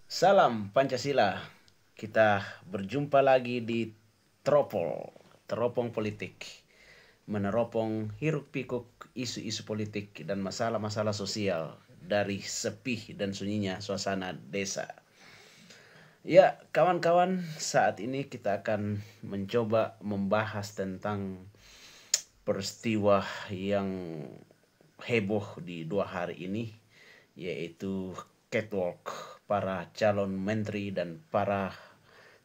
Salam Pancasila. Kita berjumpa lagi di Teropong Politik. Meneropong hiruk pikuk isu-isu politik dan masalah-masalah sosial dari sepi dan sunyinya suasana desa. Ya, kawan-kawan, saat ini kita akan mencoba membahas tentang peristiwa yang heboh di 2 hari ini, yaitu catwalk para calon menteri dan para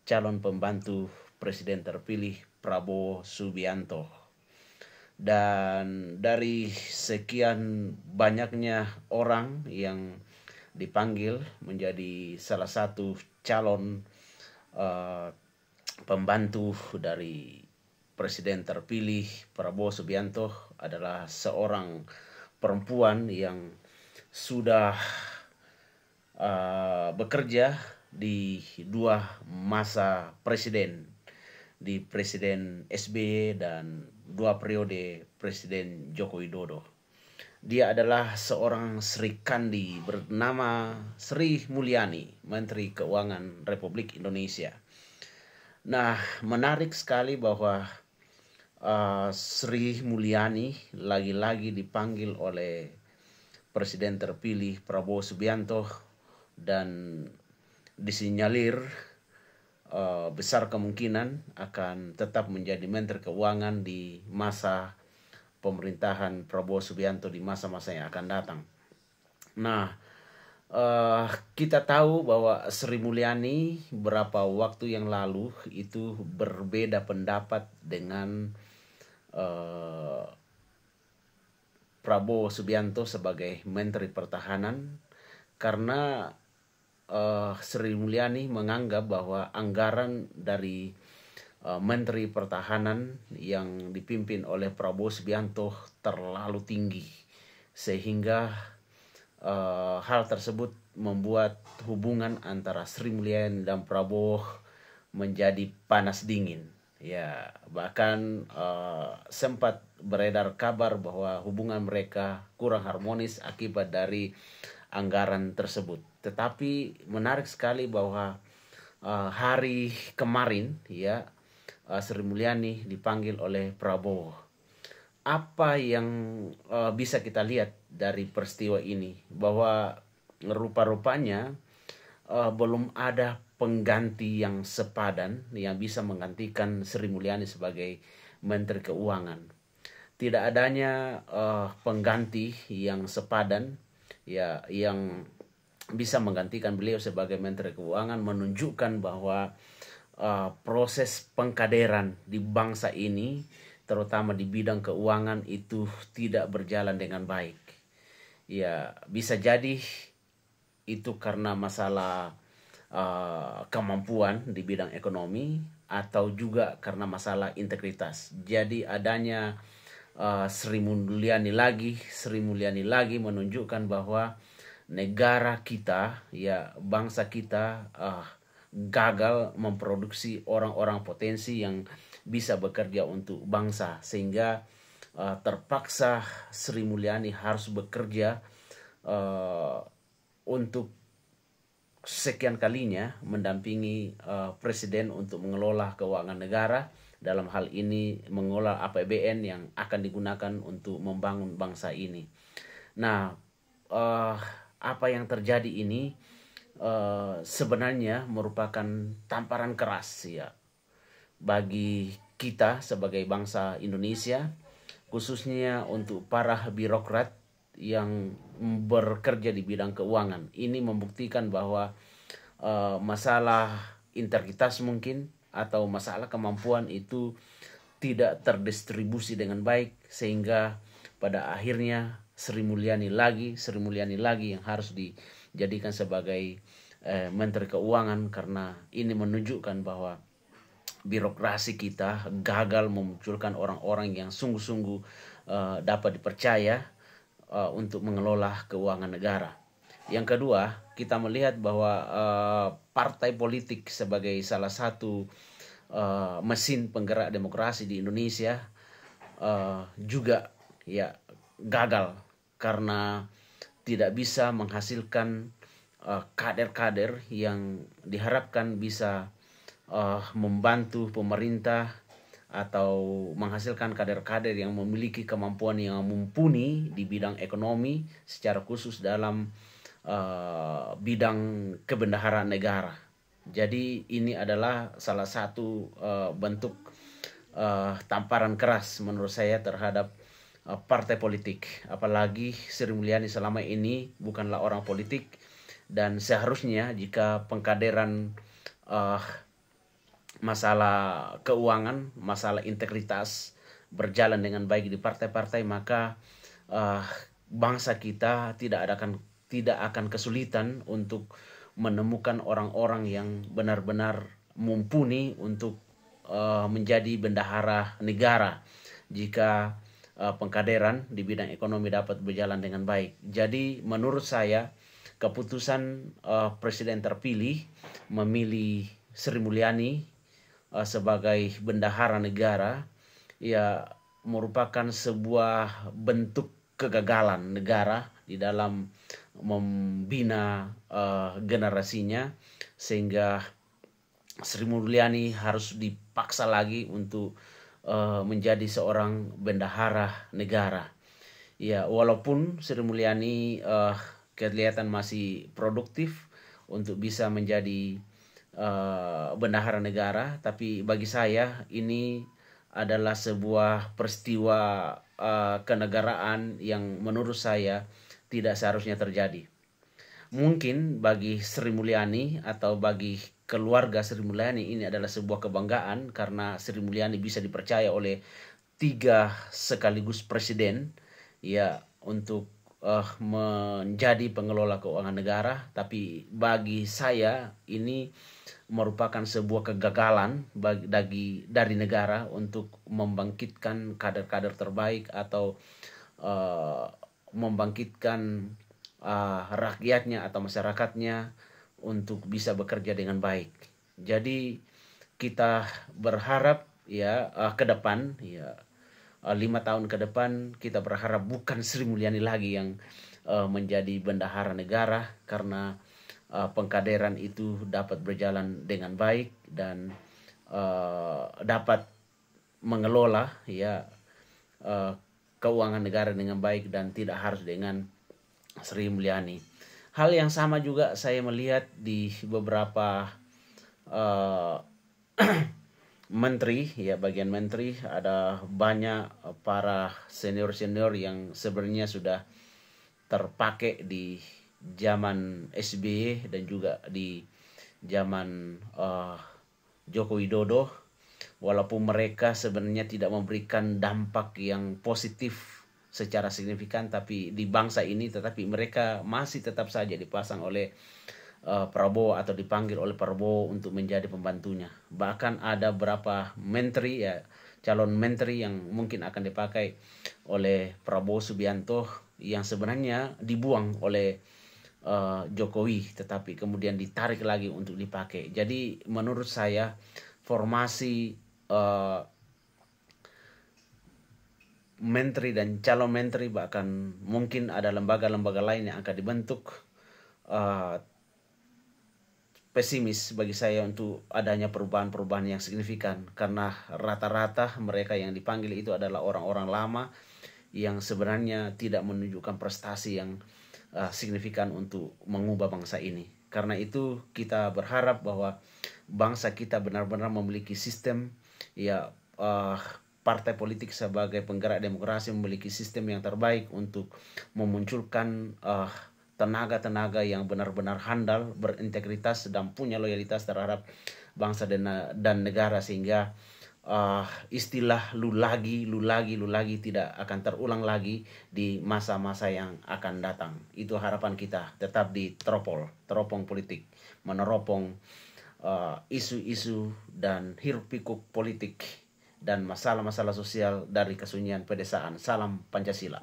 calon pembantu presiden terpilih Prabowo Subianto. Dan dari sekian banyaknya orang yang dipanggil menjadi salah satu calon pembantu dari presiden terpilih Prabowo Subianto adalah seorang perempuan yang sudah bekerja di 2 masa presiden, di Presiden SBY dan 2 periode Presiden Joko Widodo. Dia adalah seorang Sri Kandi bernama Sri Mulyani, Menteri Keuangan Republik Indonesia. Nah, menarik sekali bahwa Sri Mulyani lagi-lagi dipanggil oleh Presiden terpilih Prabowo Subianto dan disinyalir besar kemungkinan akan tetap menjadi Menteri Keuangan di masa pemerintahan Prabowo Subianto di masa-masa yang akan datang. Nah, kita tahu bahwa Sri Mulyani beberapa waktu yang lalu itu berbeda pendapat dengan Prabowo Subianto sebagai Menteri Pertahanan karena Sri Mulyani menganggap bahwa anggaran dari Menteri Pertahanan yang dipimpin oleh Prabowo Subianto terlalu tinggi, sehingga hal tersebut membuat hubungan antara Sri Mulyani dan Prabowo menjadi panas dingin. Ya, bahkan sempat beredar kabar bahwa hubungan mereka kurang harmonis akibat dari anggaran tersebut. Tetapi menarik sekali bahwa hari kemarin ya Sri Mulyani dipanggil oleh Prabowo. Apa yang bisa kita lihat dari peristiwa ini? Bahwa rupa-rupanya belum ada pengganti yang sepadan yang bisa menggantikan Sri Mulyani sebagai Menteri Keuangan. Tidak adanya pengganti yang sepadan ya yang bisa menggantikan beliau sebagai Menteri Keuangan menunjukkan bahwa proses pengkaderan di bangsa ini terutama di bidang keuangan itu tidak berjalan dengan baik. Ya, bisa jadi itu karena masalah kemampuan di bidang ekonomi atau juga karena masalah integritas. Jadi adanya Sri Mulyani lagi menunjukkan bahwa negara kita ya bangsa kita gagal memproduksi orang-orang potensi yang bisa bekerja untuk bangsa, sehingga terpaksa Sri Mulyani harus bekerja untuk sekian kalinya mendampingi presiden untuk mengelola keuangan negara, dalam hal ini mengelola APBN yang akan digunakan untuk membangun bangsa ini. Nah, apa yang terjadi ini sebenarnya merupakan tamparan keras ya bagi kita sebagai bangsa Indonesia, khususnya untuk para birokrat yang bekerja di bidang keuangan. Ini membuktikan bahwa masalah integritas mungkin atau masalah kemampuan itu tidak terdistribusi dengan baik, sehingga pada akhirnya Sri Mulyani lagi yang harus dijadikan sebagai Menteri Keuangan, karena ini menunjukkan bahwa birokrasi kita gagal memunculkan orang-orang yang sungguh-sungguh dapat dipercaya untuk mengelola keuangan negara. Yang kedua, kita melihat bahwa partai politik sebagai salah satu mesin penggerak demokrasi di Indonesia juga ya gagal karena tidak bisa menghasilkan kader-kader yang diharapkan bisa membantu pemerintah atau menghasilkan kader-kader yang memiliki kemampuan yang mumpuni di bidang ekonomi, secara khusus dalam bidang kebendaharaan negara. Jadi ini adalah salah satu bentuk tamparan keras menurut saya terhadap partai politik. Apalagi Sri Mulyani selama ini bukanlah orang politik, dan seharusnya jika pengkaderan masalah keuangan, masalah integritas berjalan dengan baik di partai-partai, maka bangsa kita tidak akan kesulitan untuk menemukan orang-orang yang benar-benar mumpuni untuk menjadi bendahara negara jika pengkaderan di bidang ekonomi dapat berjalan dengan baik. Jadi menurut saya keputusan presiden terpilih memilih Sri Mulyani sebagai bendahara negara ya merupakan sebuah bentuk kegagalan negara di dalam membina generasinya, sehingga Sri Mulyani harus dipaksa lagi untuk menjadi seorang bendahara negara. Ya, walaupun Sri Mulyani kelihatan masih produktif untuk bisa menjadi bendahara negara, tapi bagi saya ini adalah sebuah peristiwa kenegaraan yang menurut saya tidak seharusnya terjadi. Mungkin bagi Sri Mulyani atau bagi keluarga Sri Mulyani ini adalah sebuah kebanggaan karena Sri Mulyani bisa dipercaya oleh 3 sekaligus presiden ya untuk menjadi pengelola keuangan negara. Tapi bagi saya ini merupakan sebuah kegagalan dari negara untuk membangkitkan kader-kader terbaik atau membangkitkan rakyatnya atau masyarakatnya untuk bisa bekerja dengan baik. Jadi kita berharap ya ke depan ya 5 tahun ke depan kita berharap bukan Sri Mulyani lagi yang menjadi bendahara negara, karena pengkaderan itu dapat berjalan dengan baik dan dapat mengelola ya keuangan negara dengan baik dan tidak harus dengan Sri Mulyani. Hal yang sama juga saya melihat di beberapa menteri ya, bagian menteri ada banyak para senior-senior yang sebenarnya sudah terpakai di zaman SBY dan juga di zaman Joko Widodo, walaupun mereka sebenarnya tidak memberikan dampak yang positif secara signifikan tapi di bangsa ini, tetapi mereka masih tetap saja dipasang oleh Prabowo atau dipanggil oleh Prabowo untuk menjadi pembantunya. Bahkan ada beberapa menteri ya, calon menteri yang mungkin akan dipakai oleh Prabowo Subianto yang sebenarnya dibuang oleh Jokowi tetapi kemudian ditarik lagi untuk dipakai. Jadi menurut saya formasi menteri dan calon menteri, bahkan mungkin ada lembaga-lembaga lain yang akan dibentuk, pesimis bagi saya untuk adanya perubahan-perubahan yang signifikan, karena rata-rata mereka yang dipanggil itu adalah orang-orang lama yang sebenarnya tidak menunjukkan prestasi yang signifikan untuk mengubah bangsa ini. Karena itu kita berharap bahwa bangsa kita benar-benar memiliki sistem ya partai politik sebagai penggerak demokrasi memiliki sistem yang terbaik untuk memunculkan tenaga-tenaga yang benar-benar handal, berintegritas dan punya loyalitas terhadap bangsa dan negara, sehingga istilah lu lagi tidak akan terulang lagi di masa-masa yang akan datang. Itu harapan kita, tetap di teropong politik, meneropong isu-isu dan hiruk pikuk politik dan masalah-masalah sosial dari kesunyian pedesaan. Salam Pancasila.